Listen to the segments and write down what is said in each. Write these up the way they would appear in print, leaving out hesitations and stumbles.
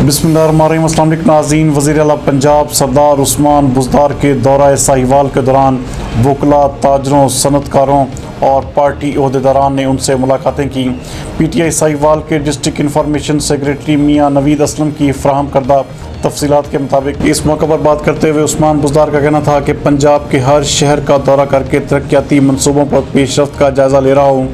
بسم اللہ الرحمن الرحیم۔ السلام علیکم ناظرین۔ وزیر اعلیٰ پنجاب سردار عثمان بزدار کے دورہ ساہیوال کے دوران وکلاء، تاجروں، صنعت کاروں اور پارٹی عہدیداران نے ان سے ملاقاتیں کی۔ پی ٹی آئی ساہیوال کے ڈسٹرکٹ انفارمیشن سیکریٹری میاں نوید اسلم کی فراہم کردہ تفصیلات کے مطابق اس موقع پر بات کرتے ہوئے عثمان بزدار کا کہنا تھا کہ پنجاب کے ہر شہر کا دورہ کر کے ترقیاتی منصوبوں پر پیش رفت کا جائزہ لے رہا ہوں۔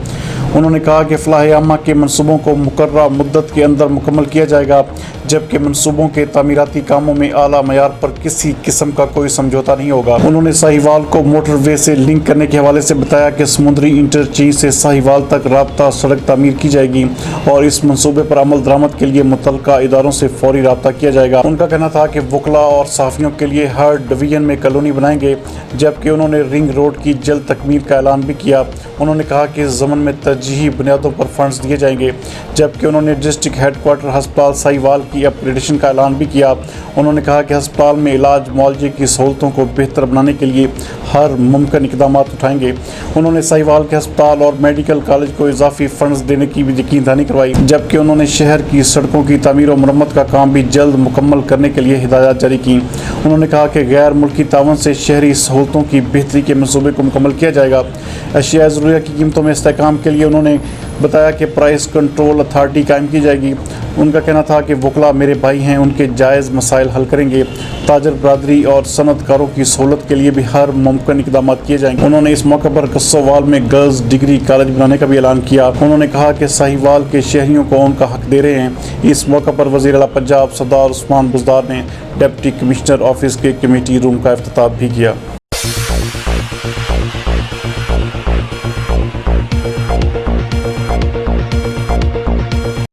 انہوں نے کہا کہ فلاح عامہ کے منصوبوں کو مقررہ مدت کے اندر مکمل کیا جائے گا، جبکہ منصوبوں کے تعمیراتی کاموں میں اعلیٰ معیار پر کسی قسم کا کوئی سمجھوتا نہیں ہوگا۔ انہوں نے ساہیوال کو موٹر وے سے لنک کرنے کے حوالے سے بتایا کہ سمندری انٹرچینج سے ساہیوال تک رابطہ سڑک تعمیر کی جائے گی اور اس منصوبے پر عمل درآمد کے لیے متعلقہ اداروں سے فوری رابطہ کیا جائے گا۔ ان کا کہنا تھا کہ وکلاء اور صحافیوں کے لیے ہر ڈویژن میں کالونی بنائیں گے، جبکہ انہوں نے رنگ روڈ کی جلد تکمیل کا اعلان بھی کیا۔ انہوں نے کہا کہ اس ضمن میں ترجیحی بنیادوں پر فنڈز دیے جائیں گے، جبکہ انہوں نے ڈسٹرکٹ ہیڈ کوارٹر ہسپتال ساہیوال کی اپ گریڈیشن کا اعلان بھی کیا۔ انہوں نے کہا کہ ہسپتال میں علاج معالجے کی سہولتوں کو بہتر بنانے کے لیے ہر ممکن اقدامات اٹھائیں گے۔ انہوں نے ساہیوال کے ہسپتال اور میڈیکل کالج کو اضافی فنڈز دینے کی بھی یقین دہانی کروائی، جبکہ انہوں نے شہر کی سڑکوں کی تعمیر و مرمت کا کام بھی جلد مکمل کرنے کے لیے ہدایات جاری کی۔ انہوں نے کہا کہ غیر ملکی تعاون سے شہری سہولتوں کی بہتری کے منصوبے کو مکمل کیا جائے گا۔ اشیاء ضروریہ کی قیمتوں میں استحکام کے لیے انہوں نے بتایا کہ پرائس کنٹرول اتھارٹی قائم کی جائے گی۔ ان کا کہنا تھا کہ وکلاء میرے بھائی ہیں، ان کے جائز مسائل حل کریں گے۔ تاجر برادری اور صنعت کاروں کی سہولت کے لیے بھی ہر ممکن اقدامات کیے جائیں گے۔ انہوں نے اس موقع پر کسووال میں گرلز ڈگری کالج بنانے کا بھی اعلان کیا۔ انہوں نے کہا کہ ساہیوال کے شہریوں کو ان کا حق دے رہے ہیں۔ اس موقع پر وزیر اعلیٰ پنجاب سردار عثمان بزدار نے ڈپٹی کمشنر آفس کے کمیٹی روم کا افتتاح بھی کیا۔